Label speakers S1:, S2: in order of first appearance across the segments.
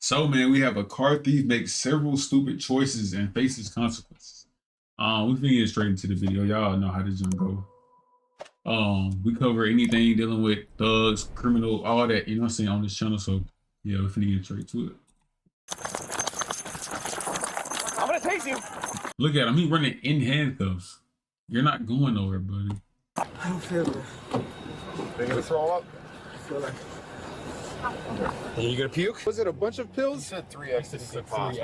S1: So, man, we have a car thief makes several stupid choices and faces consequences. We finna get straight into the video. Y'all know how this gonna go. We cover anything dealing with thugs, criminal, all that, you know what I'm saying, on this channel. So, yeah, we're finna get straight to it.
S2: I'm gonna tase you.
S1: Look at him. He running in handcuffs. You're not going nowhere, buddy.
S3: I don't feel good.
S2: They gonna throw up?
S3: I feel like
S2: Are you gonna puke?
S4: Was it a bunch of pills?
S2: You said 3 ecstasy pops.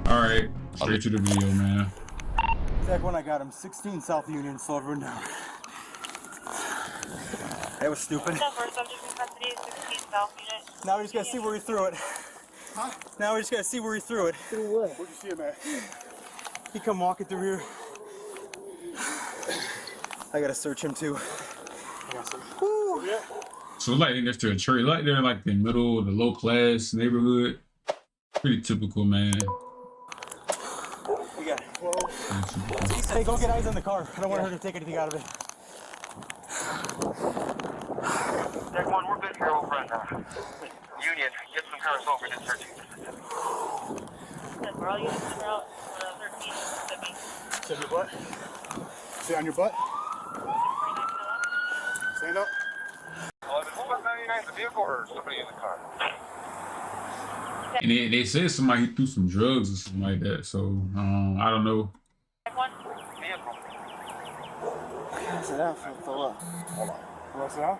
S1: All right, straight to the video, man.
S3: back when I got him, 16 South Union, Silver down. That was stupid. Now we just gotta see where he threw it. Huh? Now we just gotta see where he threw it. Through what? Where'd you see him at? He come walking through here. I gotta search him too. Woo.
S1: So like next to a church, like they're like the middle of the low class neighborhood. Pretty typical, man.
S3: We got it. Hey, go get eyes on the car. I don't want her to take anything out of it.
S5: Deck 1, we're good here over at Union. Get some cars over to 13.
S6: We're all units in route 13 Mississippi.
S4: Sit your butt. Sit on your butt. Stand up.
S5: Oh, is it 99 the vehicle or somebody in the car?
S1: And they said somebody threw some drugs or something like that. So I don't know.
S6: Deck 1.
S5: Vehicle.
S3: Sit down, fill up.
S4: Hold on. You want to sit down?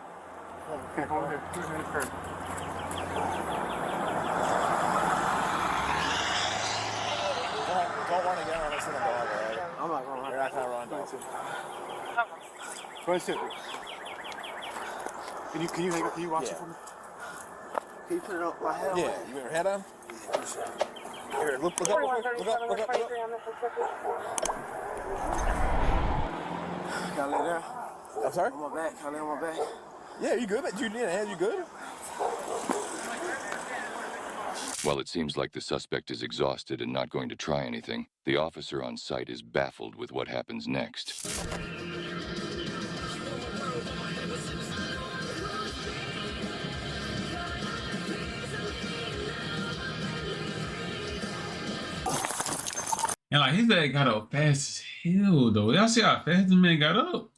S4: Okay, hold on here. 2 minutes first.
S2: Don't run again unless in the dog, alright?
S3: I'm not going to
S2: You're not gonna run.
S4: Go ahead, sit. Can you watch it for me?
S3: Can you put it on my head?
S2: Yeah, you got your head on? Here, look up, look up.
S3: Can I lay down?
S2: I'm sorry?
S3: On my back. Can I lay on my back?
S2: Yeah, you good? You need a hand, you good?
S7: While it seems like the suspect is exhausted and not going to try anything, the officer on site is baffled with what happens next.
S1: And like his dad got up fast as hell though. Y'all see how fast the man got up?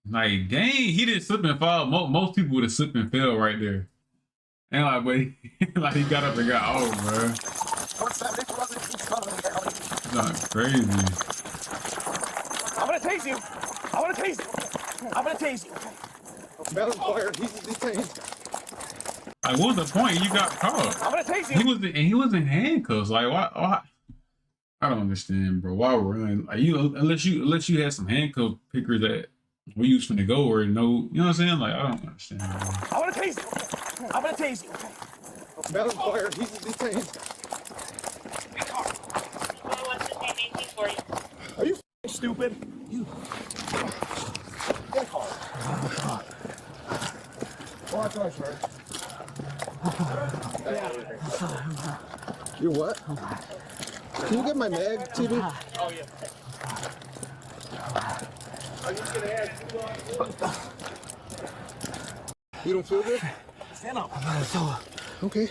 S1: Like dang, he didn't slip and fall. Most people would have slipped and fell right there. And like, but like he got up and got off, bro. That's crazy.
S2: I'm gonna tase you. I'm gonna tase you. I'm gonna tase you.
S4: Metal fire. He's tased.
S1: Like, what was the point? You got caught.
S2: I'm gonna tase you.
S1: He was in handcuffs. Like, why? I don't understand, bro. Why run? Like, unless you had some handcuff pickers that we used to go or no, you know what I'm saying? Like, I don't understand, bro.
S2: I'm gonna tase you. I'm gonna tase you.
S4: Metal fire. He's tased.
S6: What's the name 1840?
S4: Are you stupid? You. Get a car. Watch our shirt. You what? Can you get my mag, TV?
S2: Oh, yeah.
S4: You don't feel good?
S2: Stand up.
S4: Okay.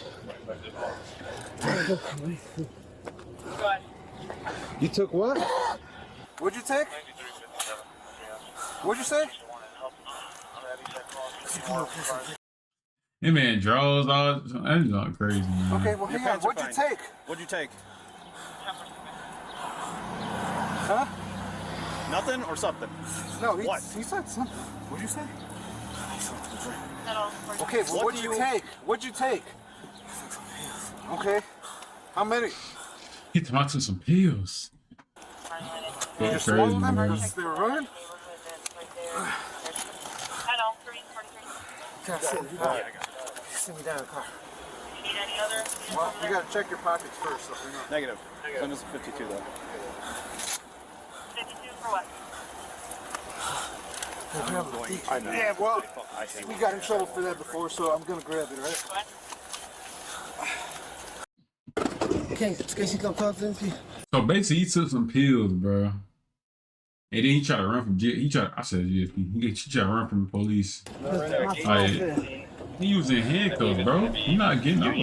S4: You took what?
S3: What'd you take? What'd you say?
S1: That man draws all. That's not crazy, man.
S3: Okay, well, hang on. What'd you take?
S2: What'd you take?
S3: Huh?
S2: Nothing or something?
S3: No,
S2: What?
S3: he said something. What'd you say?
S6: Settle.
S3: Okay, well, what'd you take? What'd you take? Okay. How many?
S1: He took some pills.
S3: You
S1: That's
S3: swallowed
S1: crazy,
S3: them
S1: man.
S3: because they were running?
S6: Settle. 343.
S3: Can I sit? You got it. Sit me down in the car.
S6: You need any other?
S3: Well, you gotta check your pockets first. So we know.
S2: Negative. Send us a 52 though.
S6: 52 for what?
S2: I know.
S3: Yeah, well,
S2: I hate
S3: we got in trouble for that before, so I'm gonna grab it, right?
S6: What?
S3: Okay, can you come talk to me?
S1: So basically, he took some pills, bro. And then he tried to run from I said GSP. He tried to run from the police. Like, he was in handcuffs, bro. You're not getting out.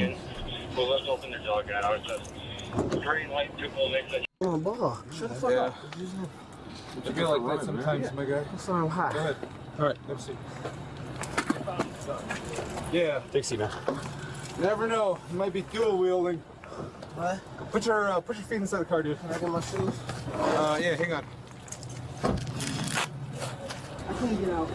S5: Well, let's open the dog out. I was just green light, 2 full mix.
S3: Oh, ball. Shut the fuck up.
S8: I feel like that sometimes, my guy.
S3: That's why I'm hot.
S8: Go ahead. All right, let's see. Yeah.
S2: Take a seat, man.
S8: Never know. You might be dual wielding.
S3: What?
S8: Put your feet inside the car, dude.
S3: Can I get my shoes?
S8: Yeah, hang on.
S3: I can't get out.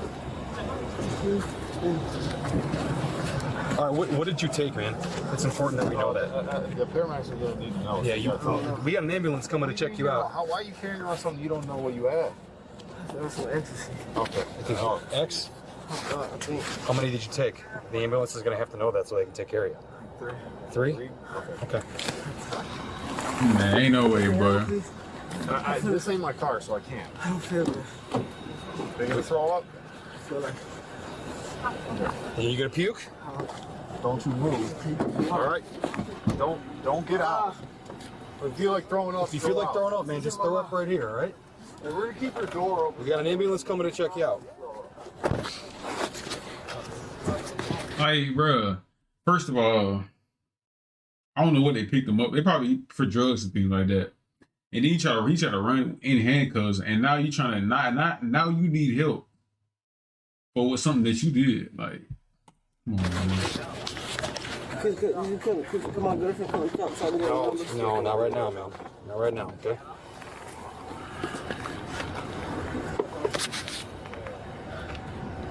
S2: All right, what did you take, man? It's important that we know that.
S8: The paramedics are gonna need to know.
S2: Yeah, we got an ambulance coming to check you out.
S8: Why are you carrying around something you don't know what you have?
S3: That's some ecstasy.
S8: Okay.
S2: X?
S3: I think
S2: How many did you take? The ambulance is gonna have to know that so they can take care of you. 3. 3? Okay.
S1: Man, ain't no way, bro.
S8: This ain't my car, so I can't.
S3: I don't feel good.
S8: They gonna throw up?
S3: I feel like
S2: Are you gonna puke?
S8: Don't you move. All right. Don't get out. If you feel like throwing up,
S2: If you feel like throwing up, man, just throw up right here, all right?
S8: And we're gonna keep your door open.
S2: We got an ambulance coming to check you out.
S1: Like, bro. First of all, I don't know what they picked them up. They probably for drugs and things like that. And then he tried to run in handcuffs, and now you trying to now you need help for something that you did. Like, come on, man.
S3: Come on, girlfriend, come.
S2: No, not right now, man. Not right now, okay?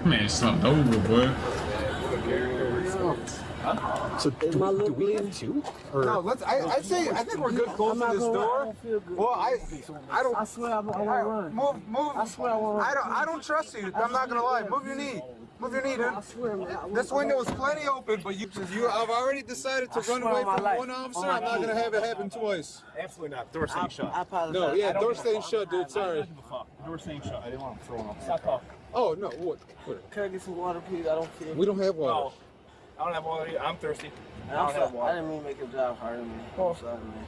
S1: Man, it's slumped over, boy.
S2: So do we have 2? Or
S8: No, I think we're good closing this door. Well, I don't.
S3: I swear I won't run.
S8: Move.
S3: I swear I won't run.
S8: I don't trust you. I'm not gonna lie. Move your knee. Move your knee, dude.
S3: I swear, man.
S8: This window is plenty open, but I've already decided to run away from one officer. I'm not gonna have it happen twice.
S2: absolutely not. Door staying shut.
S3: I apologize.
S8: No, yeah, door staying shut, dude. Sorry.
S2: Door staying shut. I didn't want him throwing up.
S3: Stop talking.
S8: Oh no, what?
S3: Can I get some water, please? I don't feel.
S8: We don't have water.
S2: No. I don't have water either. I'm thirsty.
S3: I'm sorry. I didn't mean to make your job harder, man. I'm sorry, man.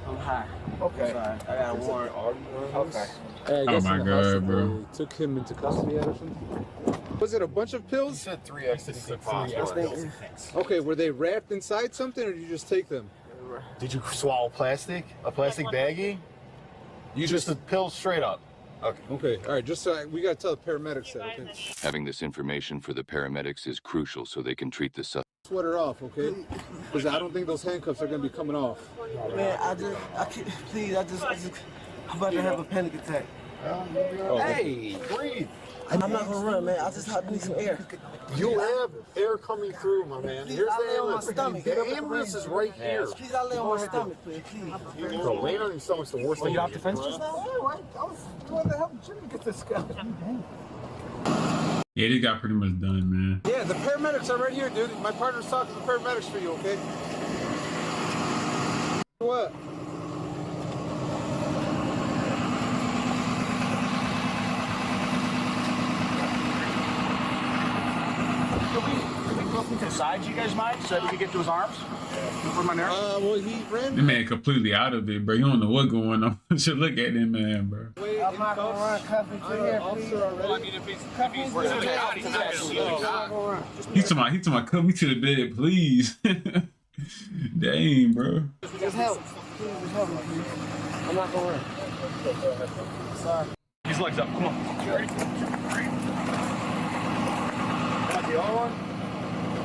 S3: I'm high.
S8: Okay.
S3: I'm sorry. I got a warrant.
S8: Okay.
S1: Oh my god, bro.
S8: Took him into custody or something. Was it a bunch of pills? You said 3 ecstasy pops. Okay, were they wrapped inside something, or did you just take them?
S2: Did you swallow plastic? A plastic baggie?
S8: You just
S2: the pills straight up.
S8: okay. All right. Just so we gotta tell the paramedics that. Okay.
S7: Having this information for the paramedics is crucial so they can treat the suspect.
S8: Sweat her off, okay? Because I don't think those handcuffs are gonna be coming off.
S3: Man, I can't, please, I'm about to have a panic attack.
S2: Hey, breathe.
S3: I'm not gonna run, man. I just need some air.
S8: You have air coming through, my man. Here's
S3: I
S8: the
S3: lay on my
S8: ambulance.
S3: stomach.
S8: The ambulance is right here.
S3: Please, I lay on my stomach, please.
S8: Bro, laying on your stomach's the worst thing.
S2: You off the fence just now?
S8: What the hell? Jimmy, get this guy.
S1: Yeah, they got pretty much done, man.
S8: Yeah, the paramedics are right here, dude. My partner's talking to the paramedics for you, okay? What?
S2: Can we close him to the side, you guys mind? So that we can get to his arms? Put him on there?
S8: Well, he ran.
S1: That man completely out of it, bro. You don't know what's going on. Should look at that man, bro.
S3: I'm not gonna run. Cuff me to here, please.
S2: Well, I mean, if he's
S3: Cuff me
S1: He's talking about cut me to the bed, please. Dang, bro.
S3: Just help. Please, just help me, please. I'm not gonna run. Sorry.
S2: His legs up. Come on. You ready?
S8: Got the other one?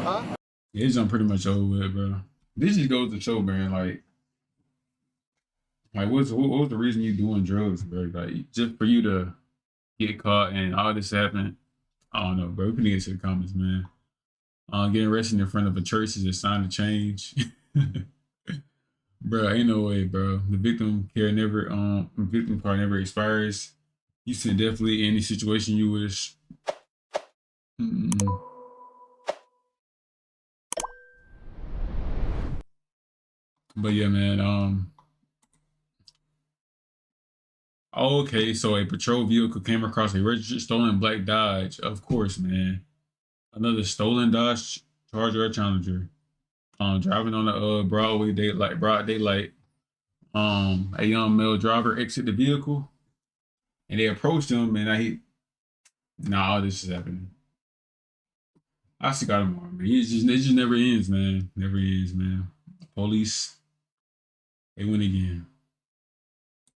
S8: Huh?
S1: Yeah, it's pretty much over with, bro. This just goes to show, man, like what was the reason you doing drugs, bro? Like, just for you to get caught and all this happened? I don't know, bro. We can get to the comments, man. Getting arrested in front of a church is a sign of change. Bro, ain't no way, bro. The victim card never expires. You should definitely in any situation you wish. But yeah, man. Okay, so a patrol vehicle came across a registered stolen black Dodge. Of course, man. Another stolen Dodge Charger or Challenger. Driving on the broad daylight. A young male driver exited the vehicle and they approached him, and nah, all this is happening. I still got him on, man. It just never ends, man. Never ends, man. Police, they win again.